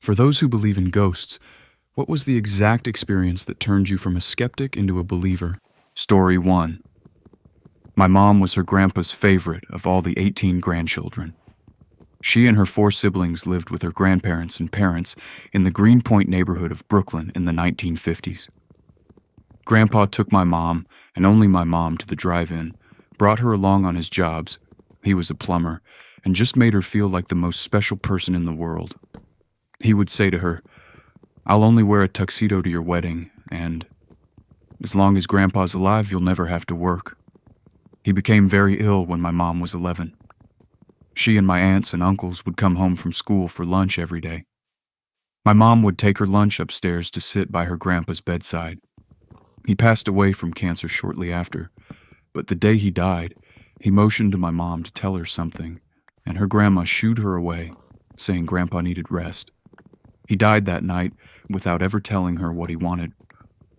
For those who believe in ghosts, what was the exact experience that turned you from a skeptic into a believer? Story 1. My mom was her grandpa's favorite of all the 18 grandchildren. She and her 4 siblings lived with her grandparents and parents in the Greenpoint neighborhood of Brooklyn in the 1950s. Grandpa took my mom, and only my mom, to the drive-in, brought her along on his jobs — he was a plumber — and just made her feel like the most special person in the world. He would say to her, "I'll only wear a tuxedo to your wedding, and as long as Grandpa's alive, you'll never have to work." He became very ill when my mom was 11. She and my aunts and uncles would come home from school for lunch every day. My mom would take her lunch upstairs to sit by her grandpa's bedside. He passed away from cancer shortly after, but the day he died, he motioned to my mom to tell her something, and her grandma shooed her away, saying Grandpa needed rest. He died that night without ever telling her what he wanted.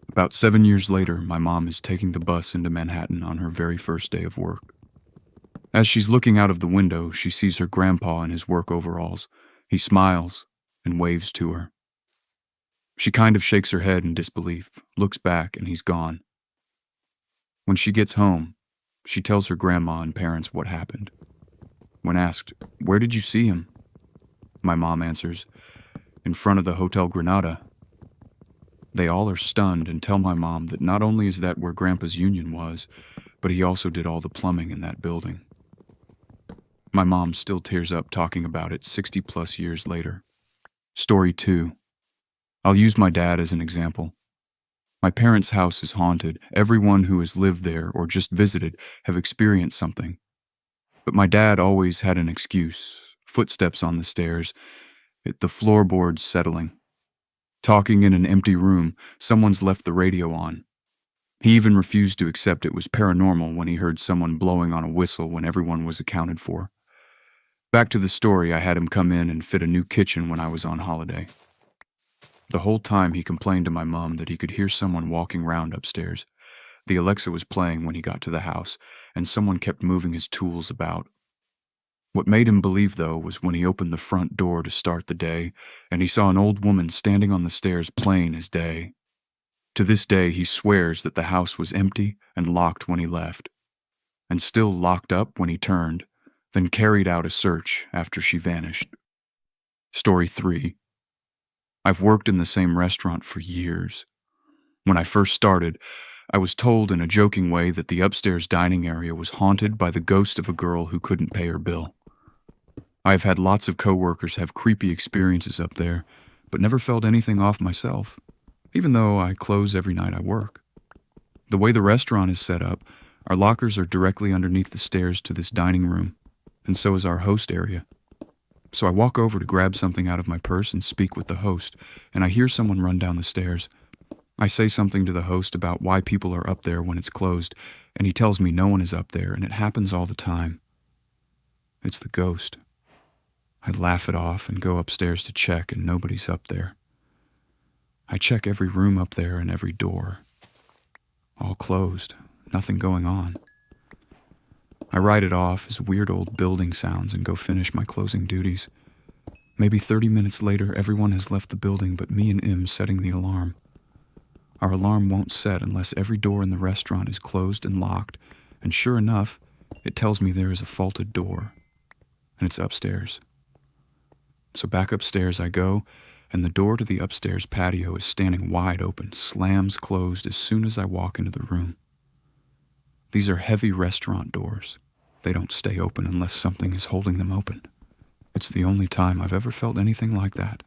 About 7 years later, my mom is taking the bus into Manhattan on her very first day of work. As she's looking out of the window, she sees her grandpa in his work overalls. He smiles and waves to her. She kind of shakes her head in disbelief, looks back, and he's gone. When she gets home, she tells her grandma and parents what happened. When asked, "Where did you see him?" my mom answers, "In front of the Hotel Granada." They all are stunned and tell my mom that not only is that where Grandpa's union was, but he also did all the plumbing in that building. My mom still tears up talking about it 60 plus years later. Story 2. I'll use my dad as an example. My parents' house is haunted. Everyone who has lived there or just visited have experienced something. But my dad always had an excuse: footsteps on the stairs, the floorboards settling. Talking in an empty room, someone's left the radio on. He even refused to accept it was paranormal when he heard someone blowing on a whistle when everyone was accounted for. Back to the story, I had him come in and fit a new kitchen when I was on holiday. The whole time he complained to my mom that he could hear someone walking round upstairs. The Alexa was playing when he got to the house, and someone kept moving his tools about. What made him believe, though, was when he opened the front door to start the day, and he saw an old woman standing on the stairs plain as day. To this day, he swears that the house was empty and locked when he left, and still locked up when he turned, then carried out a search after she vanished. Story 3. I've worked in the same restaurant for years. When I first started, I was told in a joking way that the upstairs dining area was haunted by the ghost of a girl who couldn't pay her bill. I have had lots of coworkers have creepy experiences up there, but never felt anything off myself, even though I close every night I work. The way the restaurant is set up, our lockers are directly underneath the stairs to this dining room, and so is our host area. So I walk over to grab something out of my purse and speak with the host, and I hear someone run down the stairs. I say something to the host about why people are up there when it's closed, and he tells me no one is up there, and it happens all the time. It's the ghost. I laugh it off and go upstairs to check, and nobody's up there. I check every room up there and every door. All closed, nothing going on. I write it off as weird old building sounds and go finish my closing duties. Maybe 30 minutes later, everyone has left the building but me and Im setting the alarm. Our alarm won't set unless every door in the restaurant is closed and locked, and sure enough, it tells me there is a faulted door, and it's upstairs. So back upstairs I go, and the door to the upstairs patio is standing wide open, slams closed as soon as I walk into the room. These are heavy restaurant doors. They don't stay open unless something is holding them open. It's the only time I've ever felt anything like that.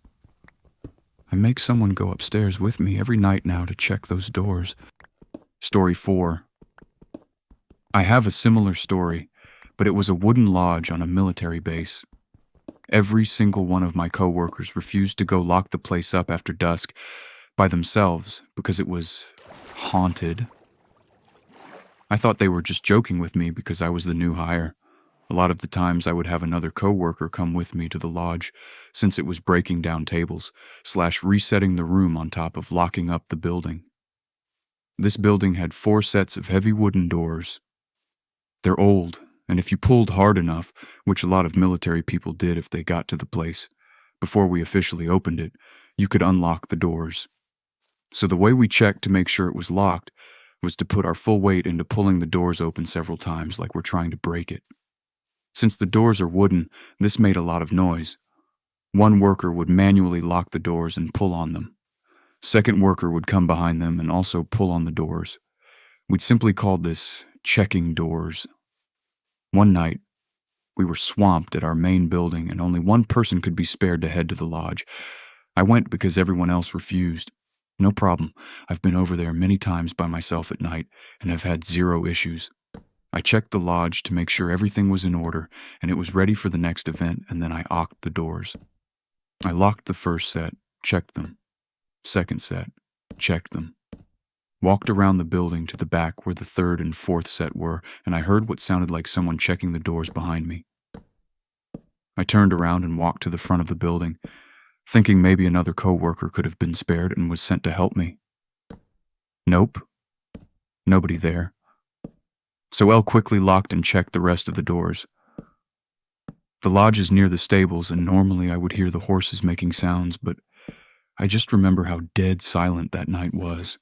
I make someone go upstairs with me every night now to check those doors. Story 4. I have a similar story, but it was a wooden lodge on a military base. Every single one of my coworkers refused to go lock the place up after dusk by themselves because it was haunted. I thought they were just joking with me because I was the new hire. A lot of the times I would have another coworker come with me to the lodge, since it was breaking down tables, / resetting the room on top of locking up the building. This building had 4 sets of heavy wooden doors. They're old, and if you pulled hard enough, which a lot of military people did if they got to the place, Before we officially opened it, you could unlock the doors. So the way we checked to make sure it was locked was to put our full weight into pulling the doors open several times like we're trying to break it. Since the doors are wooden, this made a lot of noise. One worker would manually lock the doors and pull on them. Second worker would come behind them and also pull on the doors. We'd simply called this checking doors. One night, we were swamped at our main building and only one person could be spared to head to the lodge. I went because everyone else refused. No problem. I've been over there many times by myself at night and have had zero issues. I checked the lodge to make sure everything was in order and it was ready for the next event, and then I locked the doors. I locked the first set, checked them. Second set, checked them. Walked around the building to the back where the third and fourth set were, and I heard what sounded like someone checking the doors behind me. I turned around and walked to the front of the building, thinking maybe another co-worker could have been spared and was sent to help me. Nope. Nobody there. So Elle quickly locked and checked the rest of the doors. The lodge is near the stables, and normally I would hear the horses making sounds, but I just remember how dead silent that night was.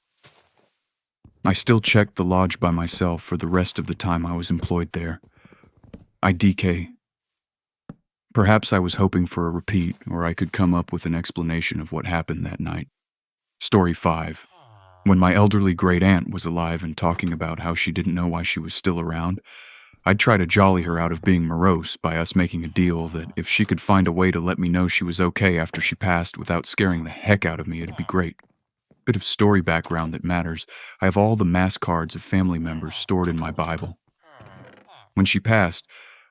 I still checked the lodge by myself for the rest of the time I was employed there. I DK. Perhaps I was hoping for a repeat, or I could come up with an explanation of what happened that night. Story 5. When my elderly great-aunt was alive and talking about how she didn't know why she was still around, I'd try to jolly her out of being morose by us making a deal that if she could find a way to let me know she was okay after she passed without scaring the heck out of me, it'd be great. Bit of story background that matters. I have all the mass cards of family members stored in my Bible. When she passed,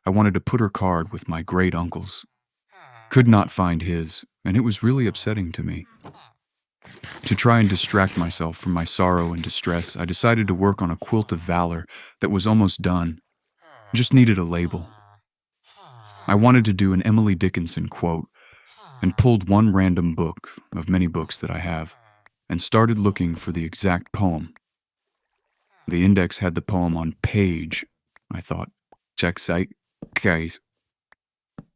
I wanted to put her card with my great-uncle's. Could not find his, and it was really upsetting to me. To try and distract myself from my sorrow and distress, I decided to work on a quilt of valor that was almost done. Just needed a label. I wanted to do an Emily Dickinson quote, and pulled one random book, of many books that I have, and started looking for the exact poem. The index had the poem on page. I thought, check site, guys.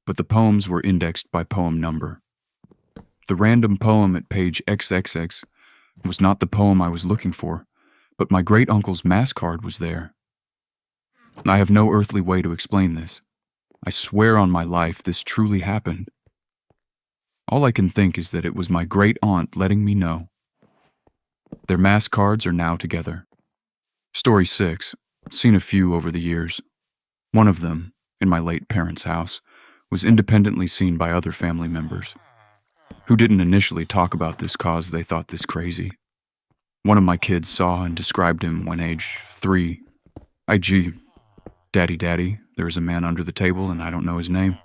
But the poems were indexed by poem number. The random poem at page XXX was not the poem I was looking for, but my great-uncle's mass card was there. I have no earthly way to explain this. I swear on my life this truly happened. All I can think is that it was my great-aunt letting me know. Their mass cards are now together. Story 6. Seen a few over the years. One of them, in my late parents' house, was independently seen by other family members, who didn't initially talk about this cause they thought this crazy. One of my kids saw and described him when age 3. IG, Daddy, there is a man under the table and I don't know his name.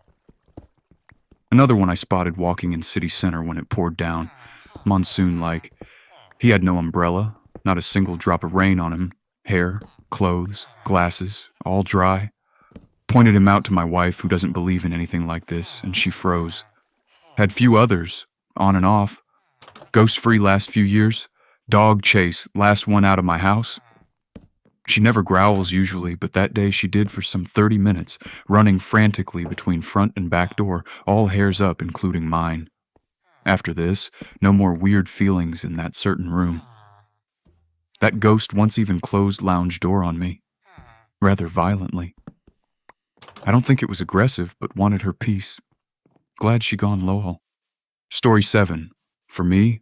Another one I spotted walking in city center when it poured down, monsoon-like. He had no umbrella, not a single drop of rain on him, hair, clothes, glasses, all dry. Pointed him out to my wife, who doesn't believe in anything like this, and she froze. Had few others, on and off. Ghost-free last few years. Dog chase, last one out of my house. She never growls usually, but that day she did for some 30 minutes, running frantically between front and back door, all hairs up, including mine. After this, no more weird feelings in that certain room. That ghost once even closed lounge door on me, rather violently. I don't think it was aggressive, but wanted her peace. Glad she gone lol. Story 7. For me,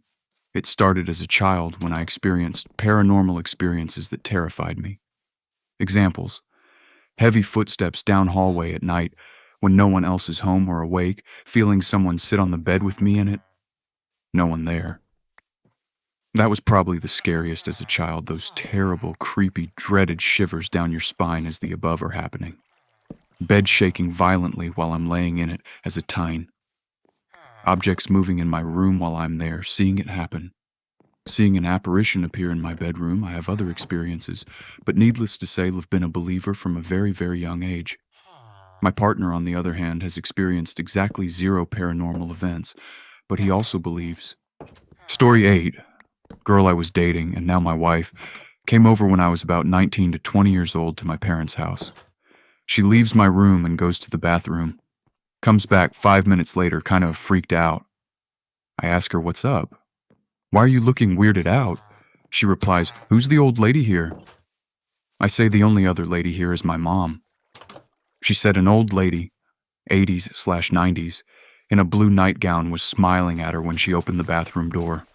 it started as a child when I experienced paranormal experiences that terrified me. Examples: heavy footsteps down hallway at night when no one else is home or awake, feeling someone sit on the bed with me in it. No one there. That was probably the scariest as a child, those terrible, creepy, dreaded shivers down your spine as the above are happening. Bed shaking violently while I'm laying in it as a teen. Objects moving in my room while I'm there, seeing it happen. Seeing an apparition appear in my bedroom, I have other experiences, but needless to say, I've been a believer from a very, very young age. My partner, on the other hand, has experienced exactly 0 paranormal events, but he also believes. Story 8. Girl I was dating, and now my wife, came over when I was about 19 to 20 years old to my parents' house. She leaves my room and goes to the bathroom. Comes back 5 minutes later, kind of freaked out. I ask her what's up. Why are you looking weirded out? She replies, who's the old lady here? I say the only other lady here is my mom. She said an old lady, 80s/90s, in a blue nightgown was smiling at her when she opened the bathroom door.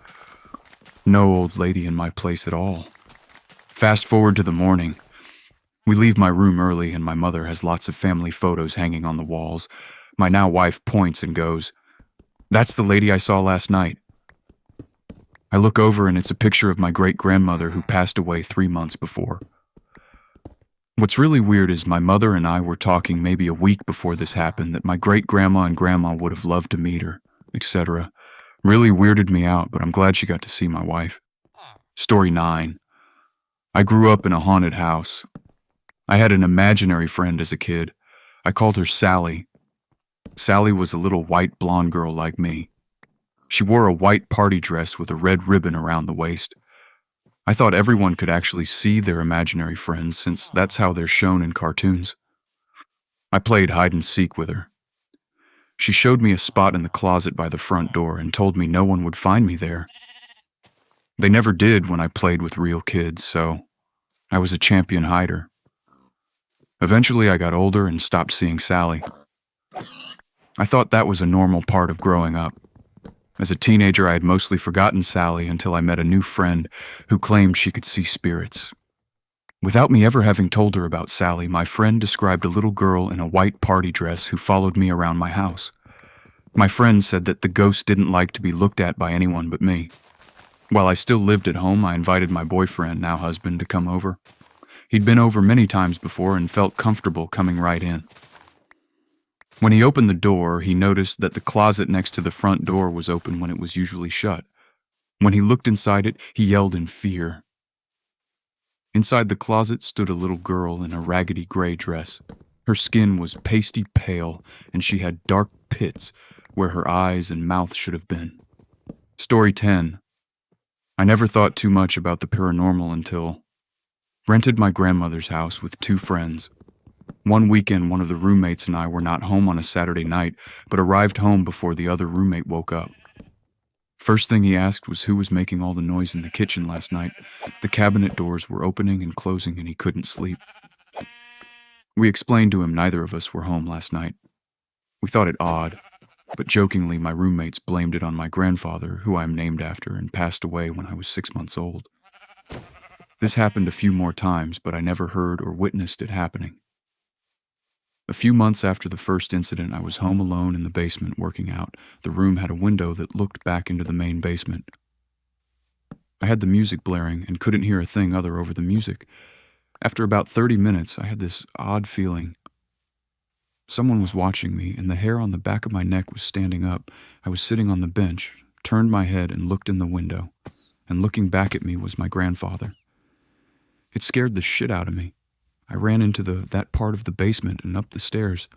No old lady in my place at all. Fast forward to the morning. We leave my room early and my mother has lots of family photos hanging on the walls. My now wife points and goes, "That's the lady I saw last night." I look over and it's a picture of my great-grandmother who passed away 3 months before. What's really weird is my mother and I were talking maybe a week before this happened that my great-grandma and grandma would have loved to meet her, etc. Really weirded me out, but I'm glad she got to see my wife. Story 9. I grew up in a haunted house. I had an imaginary friend as a kid. I called her Sally. Sally was a little white blonde girl like me. She wore a white party dress with a red ribbon around the waist. I thought everyone could actually see their imaginary friends since that's how they're shown in cartoons. I played hide and seek with her. She showed me a spot in the closet by the front door and told me no one would find me there. They never did when I played with real kids, so I was a champion hider. Eventually I got older and stopped seeing Sally. I thought that was a normal part of growing up. As a teenager, I had mostly forgotten Sally until I met a new friend who claimed she could see spirits. Without me ever having told her about Sally, my friend described a little girl in a white party dress who followed me around my house. My friend said that the ghost didn't like to be looked at by anyone but me. While I still lived at home, I invited my boyfriend, now husband, to come over. He'd been over many times before and felt comfortable coming right in. When he opened the door, he noticed that the closet next to the front door was open when it was usually shut. When he looked inside it, he yelled in fear. Inside the closet stood a little girl in a raggedy gray dress. Her skin was pasty pale, and she had dark pits where her eyes and mouth should have been. Story 10. I never thought too much about the paranormal until rented my grandmother's house with 2 friends. One weekend, one of the roommates and I were not home on a Saturday night, but arrived home before the other roommate woke up. First thing he asked was who was making all the noise in the kitchen last night. The cabinet doors were opening and closing and he couldn't sleep. We explained to him neither of us were home last night. We thought it odd, but jokingly my roommates blamed it on my grandfather, who I am named after and passed away when I was 6 months old. This happened a few more times, but I never heard or witnessed it happening. A few months after the first incident, I was home alone in the basement working out. The room had a window that looked back into the main basement. I had the music blaring and couldn't hear a thing other over the music. After about 30 minutes, I had this odd feeling. Someone was watching me, and the hair on the back of my neck was standing up. I was sitting on the bench, turned my head and looked in the window, and looking back at me was my grandfather. It scared the shit out of me. I ran into that part of the basement and up the stairs.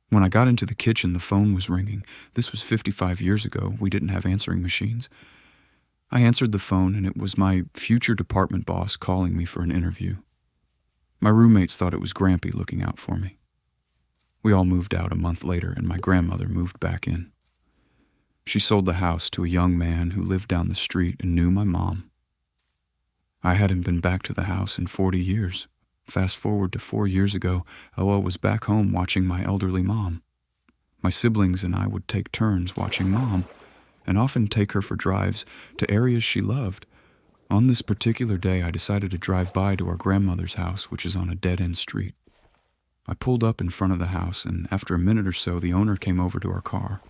When I got into the kitchen, the phone was ringing. This was 55 years ago. We didn't have answering machines. I answered the phone, and it was my future department boss calling me for an interview. My roommates thought it was Grampy looking out for me. We all moved out a month later, and my grandmother moved back in. She sold the house to a young man who lived down the street and knew my mom. I hadn't been back to the house in 40 years. Fast forward to 4 years ago, Ella was back home watching my elderly mom. My siblings and I would take turns watching Mom, and often take her for drives to areas she loved. On this particular day, I decided to drive by to our grandmother's house, which is on a dead-end street. I pulled up in front of the house, and after a minute or so, the owner came over to our car.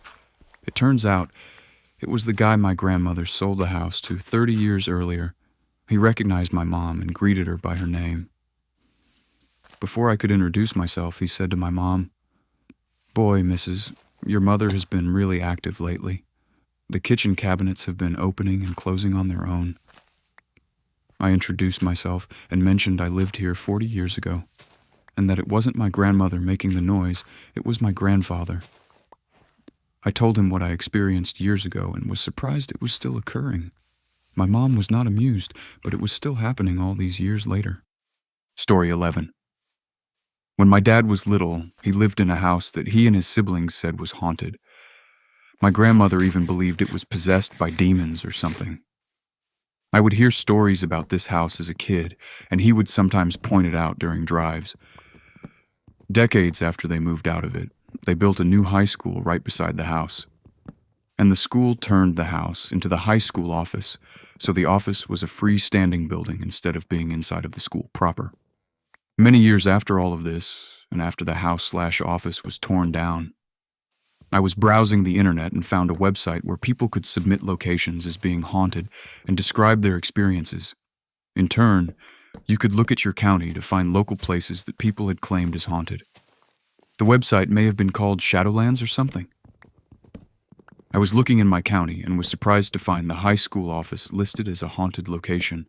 It turns out it was the guy my grandmother sold the house to 30 years earlier. He recognized my mom and greeted her by her name. Before I could introduce myself, he said to my mom, "Boy, Mrs., your mother has been really active lately. The kitchen cabinets have been opening and closing on their own." I introduced myself and mentioned I lived here 40 years ago, and that it wasn't my grandmother making the noise, it was my grandfather. I told him what I experienced years ago and was surprised it was still occurring. My mom was not amused, but it was still happening all these years later. Story 11. When my dad was little, he lived in a house that he and his siblings said was haunted. My grandmother even believed it was possessed by demons or something. I would hear stories about this house as a kid, and he would sometimes point it out during drives. Decades after they moved out of it, they built a new high school right beside the house. And the school turned the house into the high school office, so the office was a freestanding building instead of being inside of the school proper. Many years after all of this, and after the house/office was torn down, I was browsing the internet and found a website where people could submit locations as being haunted and describe their experiences. In turn, you could look at your county to find local places that people had claimed as haunted. The website may have been called Shadowlands or something. I was looking in my county and was surprised to find the high school office listed as a haunted location,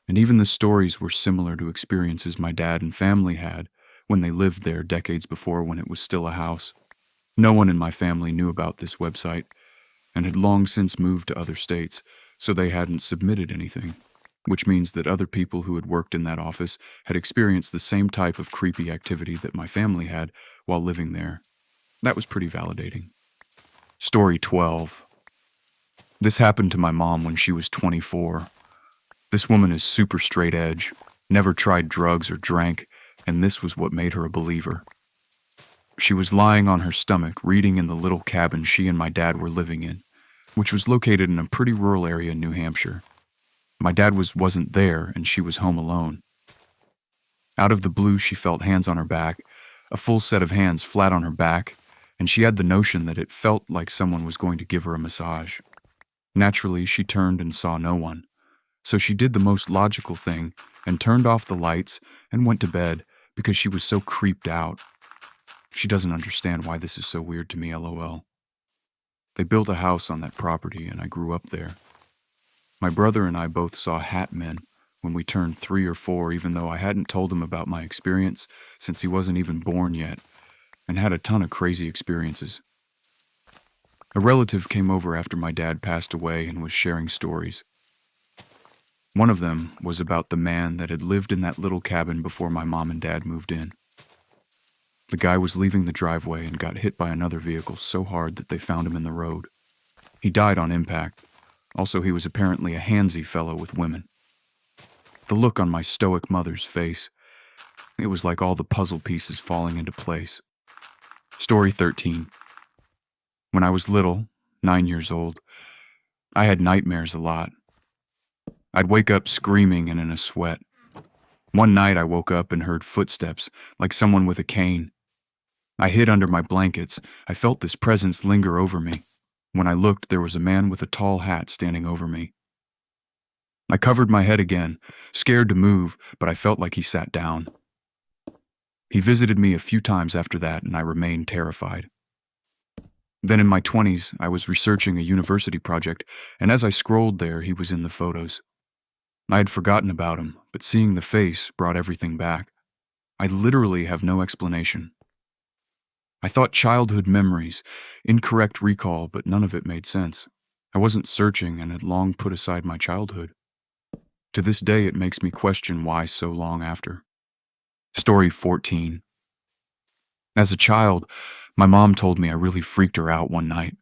and even the stories were similar to experiences my dad and family had when they lived there decades before when it was still a house. No one in my family knew about this website and had long since moved to other states, so they hadn't submitted anything, which means that other people who had worked in that office had experienced the same type of creepy activity that my family had while living there. That was pretty validating. Story 12. This happened to my mom when she was 24. This woman is super straight edge, never tried drugs or drank, and this was what made her a believer. She was lying on her stomach, reading in the little cabin she and my dad were living in, which was located in a pretty rural area in New Hampshire. My dad wasn't there, and she was home alone. Out of the blue, she felt hands on her back, a full set of hands flat on her back, and she had the notion that it felt like someone was going to give her a massage. Naturally, she turned and saw no one. So she did the most logical thing and turned off the lights and went to bed because she was so creeped out. She doesn't understand why this is so weird to me, LOL. They built a house on that property and I grew up there. My brother and I both saw hat men when we turned 3 or 4, even though I hadn't told him about my experience since he wasn't even born yet, and had a ton of crazy experiences. A relative came over after my dad passed away and was sharing stories. One of them was about the man that had lived in that little cabin before my mom and dad moved in. The guy was leaving the driveway and got hit by another vehicle so hard that they found him in the road. He died on impact. Also, he was apparently a handsy fellow with women. The look on my stoic mother's face, it was like all the puzzle pieces falling into place. Story 13. When I was little, 9 years old, I had nightmares a lot. I'd wake up screaming and in a sweat. One night I woke up and heard footsteps, like someone with a cane. I hid under my blankets. I felt this presence linger over me. When I looked, there was a man with a tall hat standing over me. I covered my head again, scared to move, but I felt like he sat down. He visited me a few times after that, and I remained terrified. Then in my 20s, I was researching a university project, and as I scrolled there, he was in the photos. I had forgotten about him, but seeing the face brought everything back. I literally have no explanation. I thought childhood memories, incorrect recall, but none of it made sense. I wasn't searching and had long put aside my childhood. To this day, it makes me question why so long after. Story 14. As a child, my mom told me I really freaked her out one night.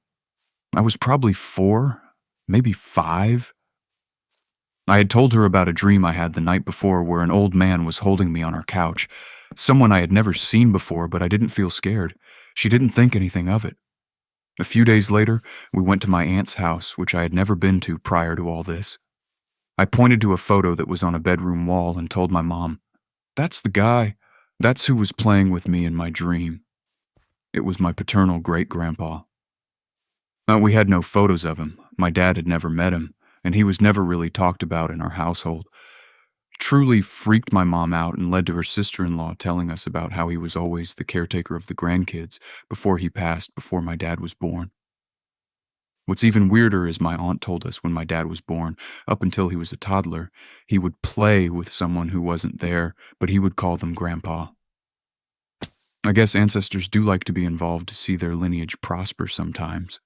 I was probably 4, maybe 5. I had told her about a dream I had the night before where an old man was holding me on our couch, someone I had never seen before, but I didn't feel scared. She didn't think anything of it. A few days later, we went to my aunt's house, which I had never been to prior to all this. I pointed to a photo that was on a bedroom wall and told my mom, "That's the guy. That's who was playing with me in my dream." It was my paternal great-grandpa. We had no photos of him. My dad had never met him, and he was never really talked about in our household. Truly freaked my mom out and led to her sister-in-law telling us about how he was always the caretaker of the grandkids before he passed before my dad was born. What's even weirder is my aunt told us when my dad was born, up until he was a toddler, he would play with someone who wasn't there, but he would call them Grandpa. I guess ancestors do like to be involved to see their lineage prosper sometimes.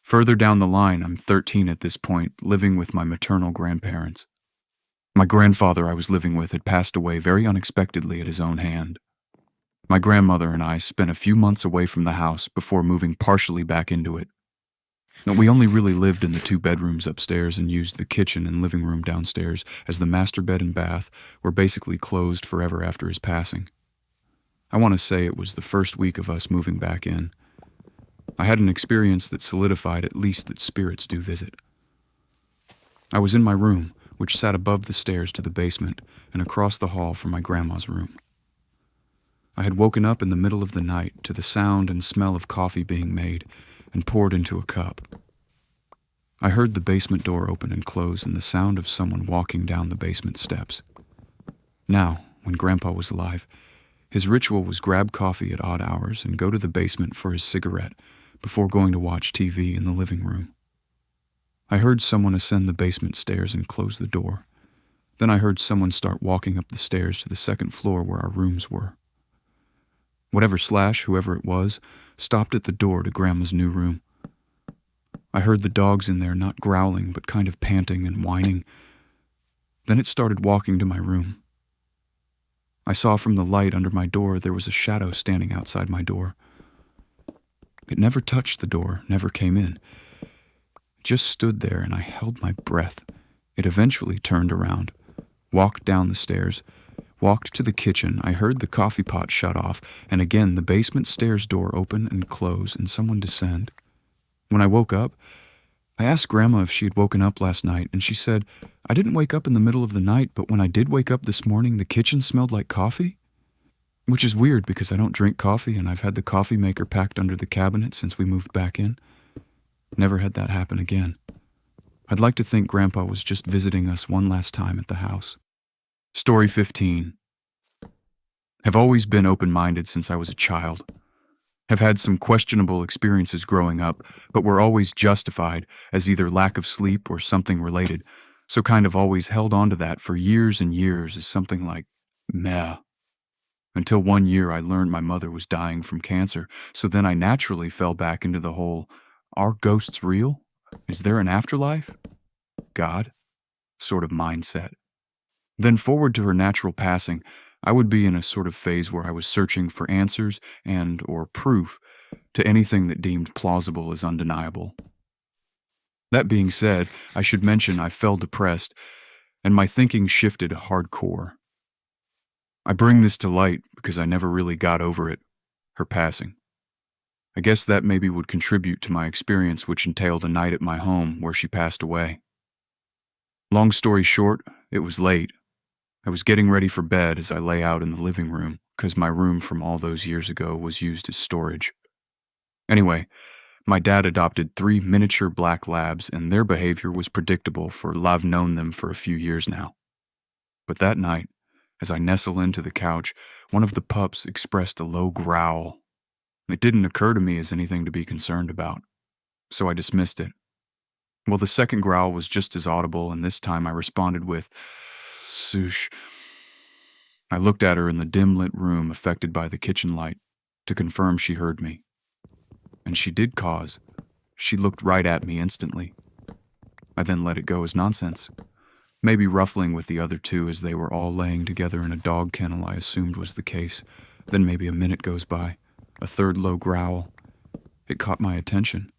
Further down the line, I'm 13 at this point, living with my maternal grandparents. My grandfather I was living with had passed away very unexpectedly at his own hand. My grandmother and I spent a few months away from the house before moving partially back into it. Now, we only really lived in the 2 bedrooms upstairs and used the kitchen and living room downstairs, as the master bed and bath were basically closed forever after his passing. I want to say it was the first week of us moving back in. I had an experience that solidified at least that spirits do visit. I was in my room, which sat above the stairs to the basement and across the hall from my grandma's room. I had woken up in the middle of the night to the sound and smell of coffee being made and poured into a cup. I heard the basement door open and close and the sound of someone walking down the basement steps. Now, when Grandpa was alive, his ritual was grab coffee at odd hours and go to the basement for his cigarette before going to watch TV in the living room. I heard someone ascend the basement stairs and close the door. Then I heard someone start walking up the stairs to the second floor where our rooms were. Whoever it was, stopped at the door to Grandma's new room. I heard the dogs in there not growling but kind of panting and whining. Then it started walking to my room. I saw from the light under my door there was a shadow standing outside my door. It never touched the door, never came in. It just stood there and I held my breath. It eventually turned around, walked down the stairs, walked to the kitchen. I heard the coffee pot shut off, and again the basement stairs door open and close and someone descend. When I woke up, I asked Grandma if she had woken up last night, and she said, "I didn't wake up in the middle of the night, but when I did wake up this morning, the kitchen smelled like coffee." Which is weird because I don't drink coffee and I've had the coffee maker packed under the cabinet since we moved back in. Never had that happen again. I'd like to think Grandpa was just visiting us one last time at the house. Story 15. Have always been open-minded since I was a child. Have had some questionable experiences growing up, but were always justified as either lack of sleep or something related, so kind of always held on to that for years and years as something like, meh. Until one year I learned my mother was dying from cancer, so then I naturally fell back into the whole, are ghosts real? Is there an afterlife? God? Sort of mindset. Then forward to her natural passing, I would be in a sort of phase where I was searching for answers and or proof to anything that deemed plausible as undeniable. That being said, I should mention I fell depressed, and my thinking shifted hardcore. I bring this to light because I never really got over it, her passing. I guess that maybe would contribute to my experience, which entailed a night at my home where she passed away. Long story short, it was late. I was getting ready for bed as I lay out in the living room, because my room from all those years ago was used as storage. Anyway, my dad adopted 3 miniature black labs, and their behavior was predictable, for I've known them for a few years now. But that night, as I nestle into the couch, one of the pups expressed a low growl. It didn't occur to me as anything to be concerned about, so I dismissed it. Well, the second growl was just as audible, and this time I responded with, "Swoosh." I looked at her in the dim-lit room affected by the kitchen light to confirm she heard me. And she did cause. She looked right at me instantly. I then let it go as nonsense, maybe ruffling with the other 2 as they were all laying together in a dog kennel I assumed was the case. Then maybe a minute goes by, a third low growl. It caught my attention.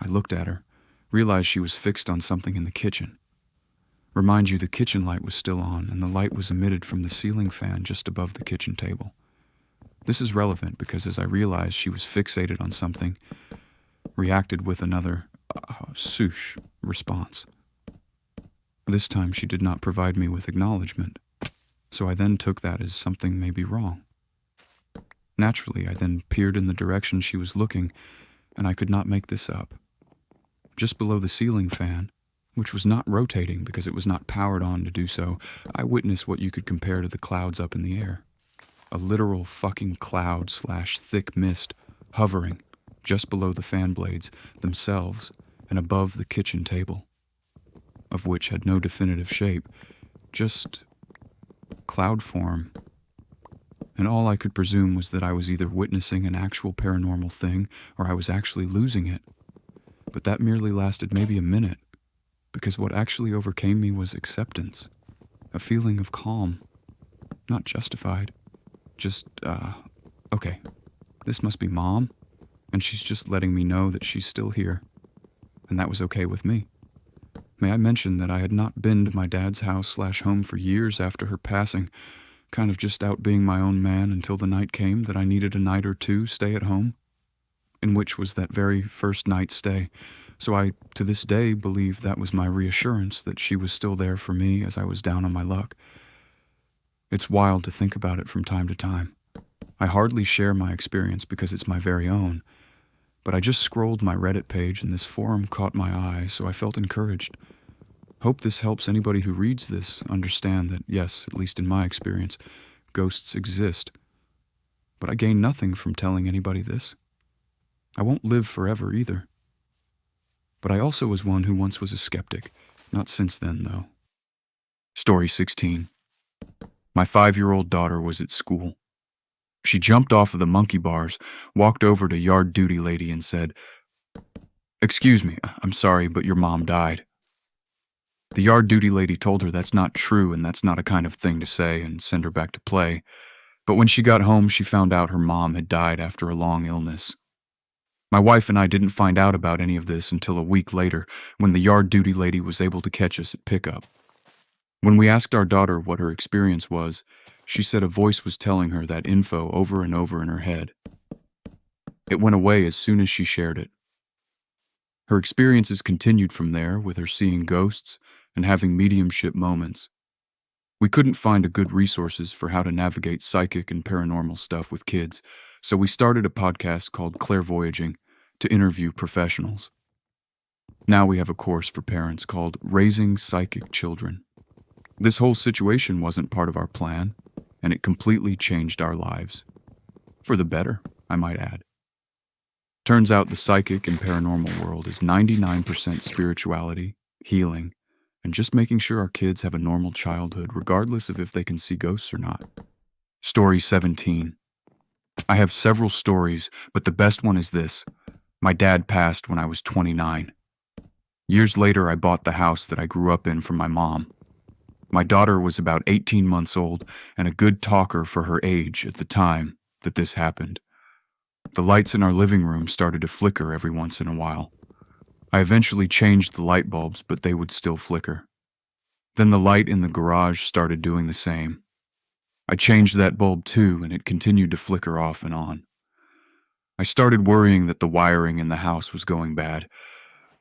I looked at her, realized she was fixed on something in the kitchen. Remind you, the kitchen light was still on, and the light was emitted from the ceiling fan just above the kitchen table. This is relevant because as I realized she was fixated on something, reacted with another swoosh response. This time she did not provide me with acknowledgement, so I then took that as something may be wrong. Naturally, I then peered in the direction she was looking, and I could not make this up. Just below the ceiling fan, which was not rotating because it was not powered on to do so, I witnessed what you could compare to the clouds up in the air. A literal fucking cloud/thick mist hovering just below the fan blades themselves and above the kitchen table, of which had no definitive shape, just cloud form. And all I could presume was that I was either witnessing an actual paranormal thing or I was actually losing it. But that merely lasted maybe a minute, because what actually overcame me was acceptance. A feeling of calm. Not justified. Just, okay, this must be Mom, and she's just letting me know that she's still here, and that was okay with me. May I mention that I had not been to my dad's house/home for years after her passing, kind of just out being my own man until the night came that I needed a night or two stay at home, in which was that very first night stay. So I, to this day, believe that was my reassurance that she was still there for me as I was down on my luck. It's wild to think about it from time to time. I hardly share my experience because it's my very own, but I just scrolled my Reddit page and this forum caught my eye, so I felt encouraged. Hope this helps anybody who reads this understand that, yes, at least in my experience, ghosts exist. But I gain nothing from telling anybody this. I won't live forever either. But I also was one who once was a skeptic, not since then, though. Story 16. My 5-year-old daughter was at school. She jumped off of the monkey bars, walked over to yard duty lady and said, "Excuse me, I'm sorry, but your mom died." The yard duty lady told her that's not true and that's not a kind of thing to say and send her back to play. But when she got home, she found out her mom had died after a long illness. My wife and I didn't find out about any of this until a week later, when the yard duty lady was able to catch us at pickup. When we asked our daughter what her experience was, she said a voice was telling her that info over and over in her head. It went away as soon as she shared it. Her experiences continued from there, with her seeing ghosts and having mediumship moments. We couldn't find good resources for how to navigate psychic and paranormal stuff with kids, so we started a podcast called Clairvoyaging to interview professionals. Now we have a course for parents called Raising Psychic Children. This whole situation wasn't part of our plan, and it completely changed our lives. For the better, I might add. Turns out the psychic and paranormal world is 99% spirituality, healing, and just making sure our kids have a normal childhood regardless of if they can see ghosts or not. Story 17. I have several stories, but the best one is this. My dad passed when I was 29. Years later, I bought the house that I grew up in from my mom. My daughter was about 18 months old and a good talker for her age at the time that this happened. The lights in our living room started to flicker every once in a while. I eventually changed the light bulbs, but they would still flicker. Then the light in the garage started doing the same. I changed that bulb too, and it continued to flicker off and on. I started worrying that the wiring in the house was going bad.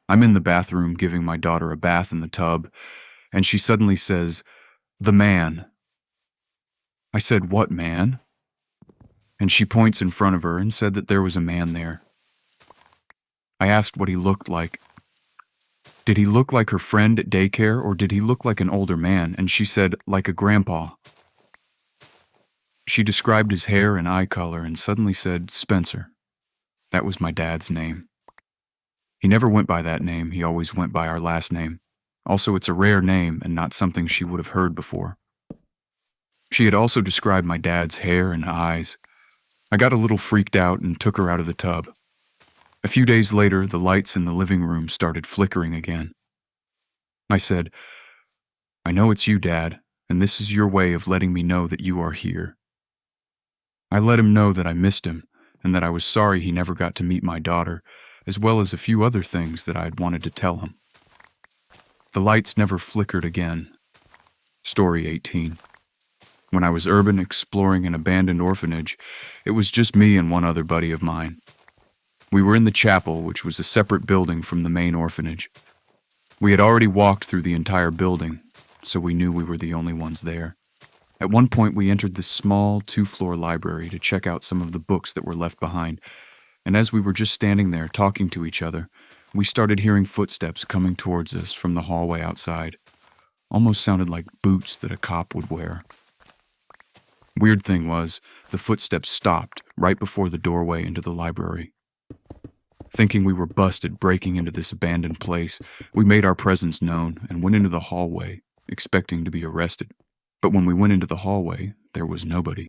I'm in the bathroom giving my daughter a bath in the tub, and she suddenly says, "The man." I said, "What man?" And she points in front of her and said that there was a man there. I asked what he looked like. Did he look like her friend at daycare, or did he look like an older man? And she said, like a grandpa. She described his hair and eye color and suddenly said, "Spencer." That was my dad's name. He never went by that name, he always went by our last name. Also, it's a rare name and not something she would have heard before. She had also described my dad's hair and eyes. I got a little freaked out and took her out of the tub. A few days later, the lights in the living room started flickering again. I said, "I know it's you, Dad, and this is your way of letting me know that you are here." I let him know that I missed him and that I was sorry he never got to meet my daughter, as well as a few other things that I had wanted to tell him. The lights never flickered again. Story 18. When I was urban exploring an abandoned orphanage, it was just me and one other buddy of mine. We were in the chapel, which was a separate building from the main orphanage. We had already walked through the entire building, so we knew we were the only ones there. At one point, we entered this small 2-floor library to check out some of the books that were left behind, and as we were just standing there talking to each other, we started hearing footsteps coming towards us from the hallway outside. Almost sounded like boots that a cop would wear. Weird thing was, the footsteps stopped right before the doorway into the library. Thinking we were busted breaking into this abandoned place, we made our presence known and went into the hallway, expecting to be arrested. But when we went into the hallway, there was nobody.